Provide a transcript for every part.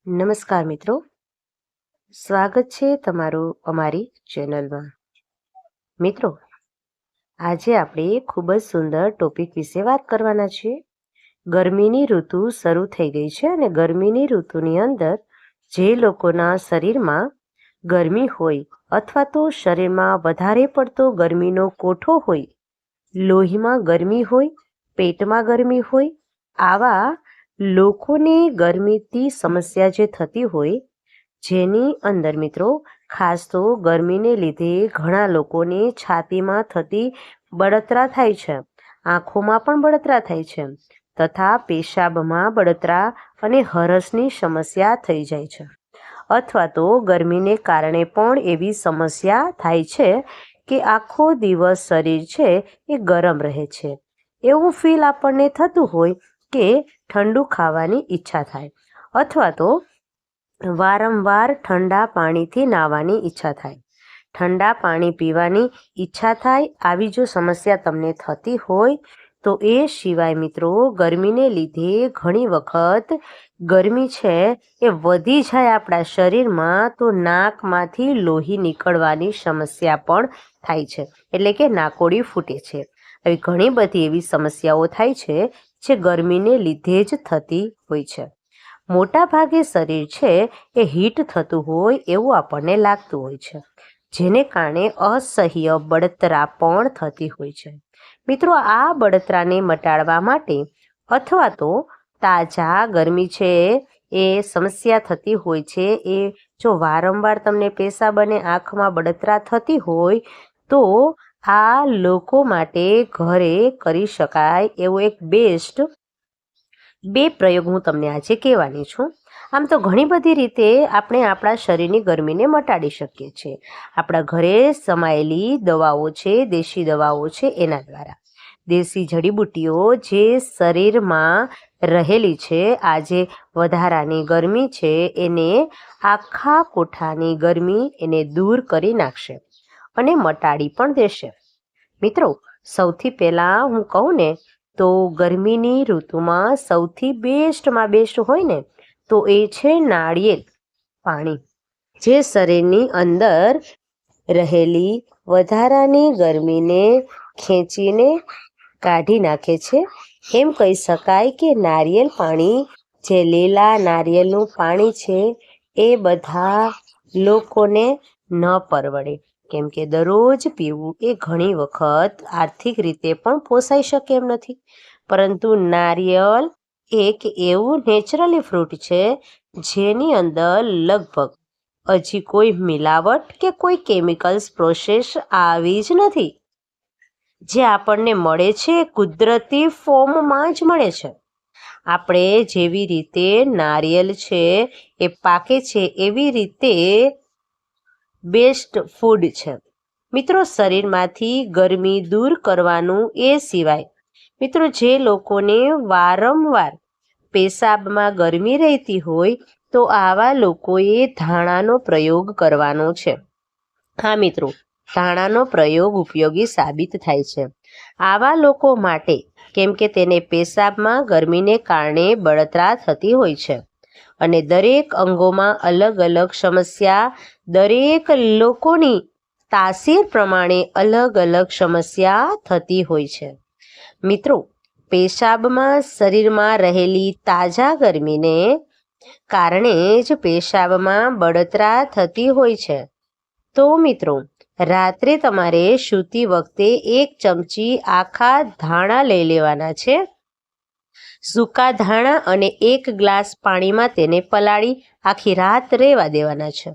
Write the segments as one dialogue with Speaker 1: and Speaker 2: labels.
Speaker 1: નમસ્કાર મિત્રો, સ્વાગત છે તમારું અમારી ચેનલમાં. મિત્રો, આજે આપણે ખૂબ જ સુંદર ટોપિક વિશે વાત કરવાના છીએ. ગરમીની ઋતુ શરૂ થઈ ગઈ છે અને ગરમીની ઋતુની અંદર જે લોકોના શરીરમાં ગરમી હોય અથવા તો શરીરમાં વધારે પડતો ગરમીનો કોઠો હોય, લોહીમાં ગરમી હોય, પેટમાં ગરમી હોય, આવા લોકોને ગરમીથી સમસ્યા જે થતી હોય, જેની અંદર મિત્રો ખાસ તો ગરમીને લીધે ઘણા લોકોને છાતીમાં થતી બળતરા થાય છે, આંખોમાં પણ બળતરા થાય છે, તથા પેશાબમાં બળતરા અને હરસની સમસ્યા થઈ જાય છે. અથવા તો ગરમીને કારણે પણ એવી સમસ્યા થાય છે કે આખો દિવસ શરીર છે એ ગરમ રહે છે. એવું ફીલ આપણને થતું હોય કે ઠંડુ ખાવાની ઈચ્છા થાય, અથવા તો વારંવાર ઠંડા પાણીથી નાહવાની ઈચ્છા થાય, ઠંડા પાણી પીવાની ઈચ્છા થાય. આવી જો સમસ્યા તમને થતી હોય તો એ સિવાય મિત્રો ગરમીને લીધે ઘણી વખત ગરમી છે એ વધી જાય આપણા શરીરમાં તો નાકમાંથી લોહી નીકળવાની સમસ્યા પણ થાય છે, એટલે કે નાકોડી ફૂટે છે. આવી ઘણી બધી એવી સમસ્યાઓ થાય છે જે ગરમીને લીધે જ થતી હોય છે. મોટા ભાગે શરીર છે એ હીટ થતું હોય એવું આપણને લાગતું હોય છે, જેને કારણે અસહ્ય બળતરા પણ થતી હોય છે. મિત્રો, આ બળતરાને મટાડવા માટે અથવા તો તાજા ગરમી છે એ સમસ્યા થતી હોય છે, એ જો વારંવાર તમને પેશાબ અને આંખમાં બળતરા થતી હોય તો આ લોકો માટે ઘરે કરી શકાય એવો એક બેસ્ટ બે પ્રયોગ હું તમને આજે કહેવાની છું. આમ તો ઘણી બધી રીતે આપણે આપણા શરીરની ગરમીને મટાડી શકીએ છીએ. આપણા ઘરે સમાયેલી દવાઓ છે, દેશી દવાઓ છે, એના દ્વારા દેશી જડીબુટ્ટીઓ જે શરીરમાં રહેલી છે, આજે વધારાની ગરમી છે એને આખા કોઠાની ગરમી એને દૂર કરી નાખશે અને મટાડી પણ દેશે. મિત્રો, સૌથી પહેલાં હું કહું ને તો ગરમીની ઋતુમાં સૌથી બેસ્ટમાં બેસ્ટ હોય ને તો એ છે નાળિયેર પાણી, જે શરીરની અંદર રહેલી વધારાની ગરમીને ખેંચીને કાઢી નાખે છે. એમ કહી શકાય કે નારિયેળ પાણી, જે લીલા નારિયેળનું પાણી છે એ બધા લોકોને ન પરવડે, કેમ કે દરરોજ પીવું એ ઘણી વખત આર્થિક રીતે પણ પોસાઈ શકે એમ નથી. પરંતુ નારિયેળ એક એવું નેચરલી ફ્રૂટ છે જેની અંદર લગભગ હજી કોઈ મિલાવટ કે કોઈ કેમિકલ્સ પ્રોસેસ આવી જ નથી. જે આપણને મળે છે કુદરતી ફોર્મમાં જ મળે છે. આપણે જેવી રીતે નારિયેળ છે એ પાકે છે એવી રીતે બેસ્ટ ફૂડ છે. મિત્રો, શરીરમાંથી ગરમી દૂર કરવાનું એ સિવાય મિત્રો જે લોકોને વારંવાર પેશાબમાં ગરમી રહેતી હોય તો આવા લોકોએ ધાણાનો પ્રયોગ કરવાનો છે. હા મિત્રો, ધાણાનો પ્રયોગ ઉપયોગી સાબિત થાય છે આવા લોકો માટે, કેમ કે તેને પેશાબમાં ગરમીને કારણે બળતરા થતી હોય છે અને દરેક અંગોમાં અલગ અલગ સમસ્યા, દરેક લોકોની તાસીર પ્રમાણે અલગ અલગ સમસ્યા થતી હોય છે. મિત્રો, પેશાબમાં શરીરમાં રહેલી તાજા ગરમીને કારણે જ પેશાબમાં બળતરા થતી હોય છે. તો મિત્રો, રાત્રે તમારે સૂતી વખતે 1 ચમચી આખા ધાણા લઈ લેવાના છે, સૂકા ધાણા, અને 1 ગ્લાસ પાણીમાં તેને પલાળી આખી રાત રહેવા દેવાના છે.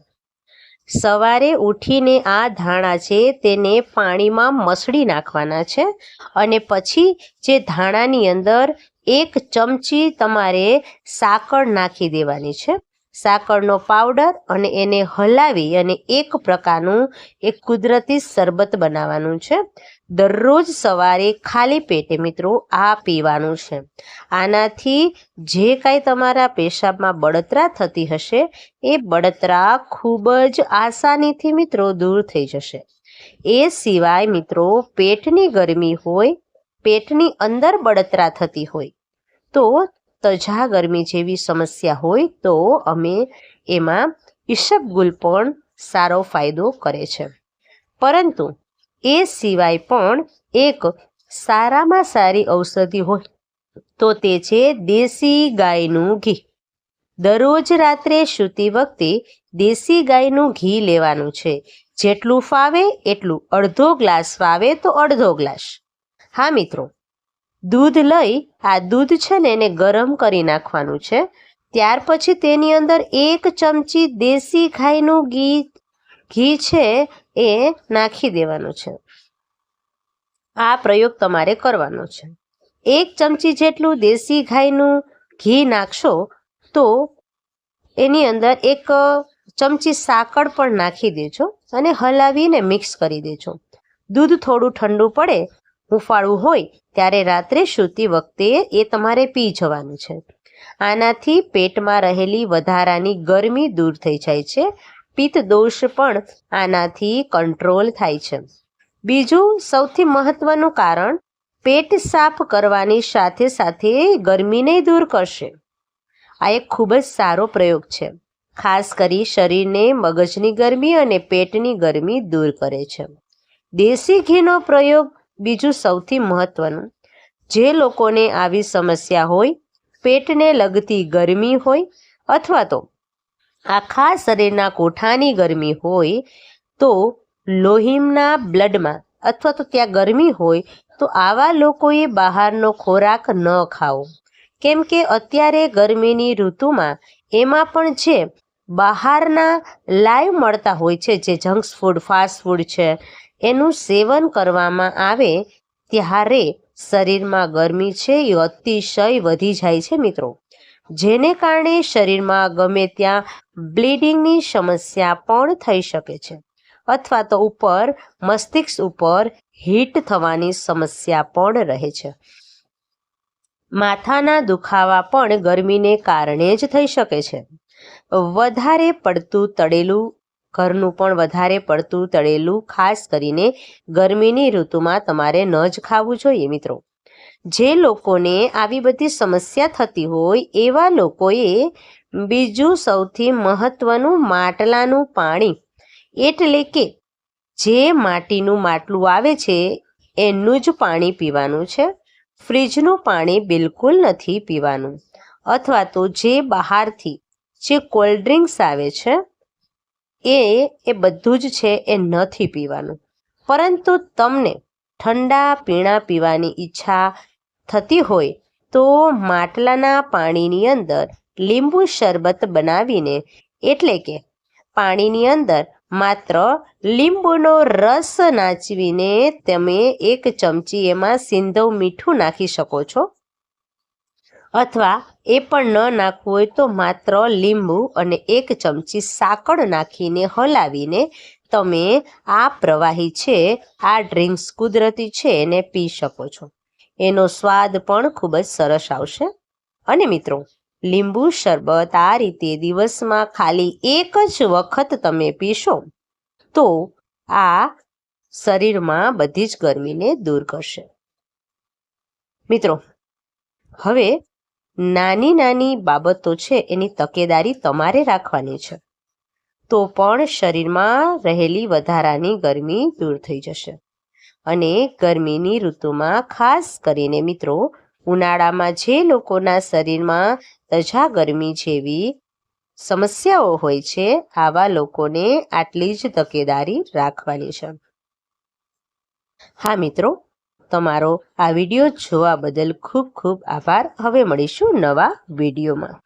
Speaker 1: સવારે ઉઠીને આ ધાણા છે તેને પાણીમાં મસળી નાખવાના છે અને પછી જે ધાણાની અંદર 1 ચમચી તમારે સાકર નાખી દેવાની છે, સાકરનો પાવડર, અને એને હલાવી અને એક પ્રકારનું એક કુદરતી શરબત બનાવવાનું છે. દરરોજ સવારે ખાલી પેટે મિત્રો આ પીવાનું છે. આનાથી જે કાંઈ તમારા પેશાબમાં બળતરા થતી હશે એ બળતરા ખૂબ જ આસાનીથી મિત્રો દૂર થઈ જશે. એ સિવાય મિત્રો પેટની ગરમી હોય, પેટની અંદર બળતરા થતી હોય તો તજા ગરમી જેવી સમસ્યા હોય તો અમે એમાં ઈસબગુલ પણ સારો ફાયદો કરે છે. પરંતુ એ સિવાય પણ એક સારામાં સારી ઔષધિ હોય તો તે છે દેશી ગાયનું ઘી. દરરોજ રાત્રે સૂતી વખતે દેશી ગાયનું ઘી લેવાનું છે. જેટલું ફાવે એટલું, અડધો ગ્લાસ ફાવે તો અડધો ગ્લાસ. હા મિત્રો, દૂધ લઈ આ દૂધ છે ને એને ગરમ કરી નાખવાનું છે. ત્યાર પછી તેની અંદર 1 ચમચી દેશી ગાયનું ઘી છે એ નાખી દેવાનું છે. આ પ્રયોગ તમારે કરવાનો છે. 1 ચમચી જેટલું દેશી ગાયનું ઘી નાખશો તો એની અંદર 1 ચમચી સાકર પણ નાખી દેજો અને હલાવીને મિક્સ કરી દેજો. દૂધ થોડું ઠંડુ પડે, હુંફાળું હોય ત્યારે રાત્રે સૂતી વખતે એ તમારે પી જવાનું છે. આનાથી પેટમાં રહેલી વધારાની ગરમી દૂર થઈ જાય છે. પિત્ત દોષ પણ આનાથી કંટ્રોલ થાય છે. બીજું સૌથી મહત્વનું કારણ, પેટ સાફ કરવાની સાથે સાથે ગરમીને દૂર કરશે. આ એક ખૂબ જ સારો પ્રયોગ છે. ખાસ કરી શરીરને મગજની ગરમી અને પેટની ગરમી દૂર કરે છે. દેશી ઘીનો પ્રયોગ બીજું સૌથી મહત્વનું, જે લોકોને આવી સમસ્યા હોય, પેટને લગતી ગરમી હોય અથવા તો આખા શરીરના કોઠાની ગરમી હોય તો લોહીના બ્લડમાં અથવા તો ત્યાં ગરમી હોય તો આવા લોકોએ બહારનો ખોરાક ન ખાવો. કેમ કે અત્યારે ગરમીની ઋતુમાં એમાં પણ જે બહારના લાઈવ મળતા હોય છે, જે જંક ફૂડ, ફાસ્ટ ફૂડ છે, એનું સેવન કરવામાં આવે ત્યારે શરીરમાં ગરમી છે એ અતિશય વધી જાય છે મિત્રો. જેને કારણે શરીરમાં ગમે ત્યાં બ્લીડિંગની સમસ્યા પણ થઈ શકે છે અથવા તો મસ્તિષ્ક ઉપર હીટ થવાની સમસ્યા પણ રહે છે. માથાના દુખાવા પણ ગરમીને કારણે જ થઈ શકે છે. વધારે પડતું તળેલું, ઘરનું પણ વધારે પડતું તળેલું ખાસ કરીને ગરમીની ઋતુમાં તમારે ન જ ખાવું જોઈએ મિત્રો. જે લોકોને આવી બધી સમસ્યા થતી હોય એવા લોકોએ બીજું સૌથી મહત્વનું, માટલાનું પાણી, એટલે કે જે માટીનું માટલું આવે છે એનું જ પાણી પીવાનું છે. ફ્રીજનું પાણી બિલકુલ નથી પીવાનું. અથવા તો જે બહારથી જે કોલ્ડ ડ્રિંક્સ આવે છે એ બધું જ છે એ નથી પીવાનું. પરંતુ તમને ઠંડા પીણા પીવાની ઈચ્છા થતી હોય તો માટલાના પાણીની અંદર લીંબુ શરબત બનાવીને, એટલે કે પાણીની અંદર માત્ર લીંબુનો રસ નાચવીને તમે 1 ચમચી એમાં સિંધવ મીઠું નાખી શકો છો. અથવા એ પણ ન નાખવું હોય તો માત્ર લીંબુ અને 1 ચમચી સાકર નાખીને હલાવીને તમે આ પ્રવાહી છે, આ ડ્રિંક્સ કુદરતી છે એને પી શકો છો. એનો સ્વાદ પણ ખૂબ જ સરસ આવશે. અને મિત્રો, લીંબુ શરબત આ રીતે દિવસમાં ખાલી 1 જ વખત તમે પીશો તો આ શરીરમાં બધી જ ગરમીને દૂર કરશે. મિત્રો, હવે નાની નાની બાબતો છે એની તકેદારી તમારે રાખવાની છે તો પણ શરીરમાં રહેલી વધારાની ગરમી દૂર થઈ જશે. અને ગરમીની ઋતુમાં ખાસ કરીને મિત્રો, ઉનાળામાં જે લોકોના શરીરમાં તજા ગરમી જેવી સમસ્યાઓ હોય છે, આવા લોકોને આટલી જ તકેદારી રાખવાની છે. હા મિત્રો, તમારો આ વિડીયો જોવા બદલ ખૂબ ખૂબ આભાર. હવે મળીશું નવા વિડીયોમાં.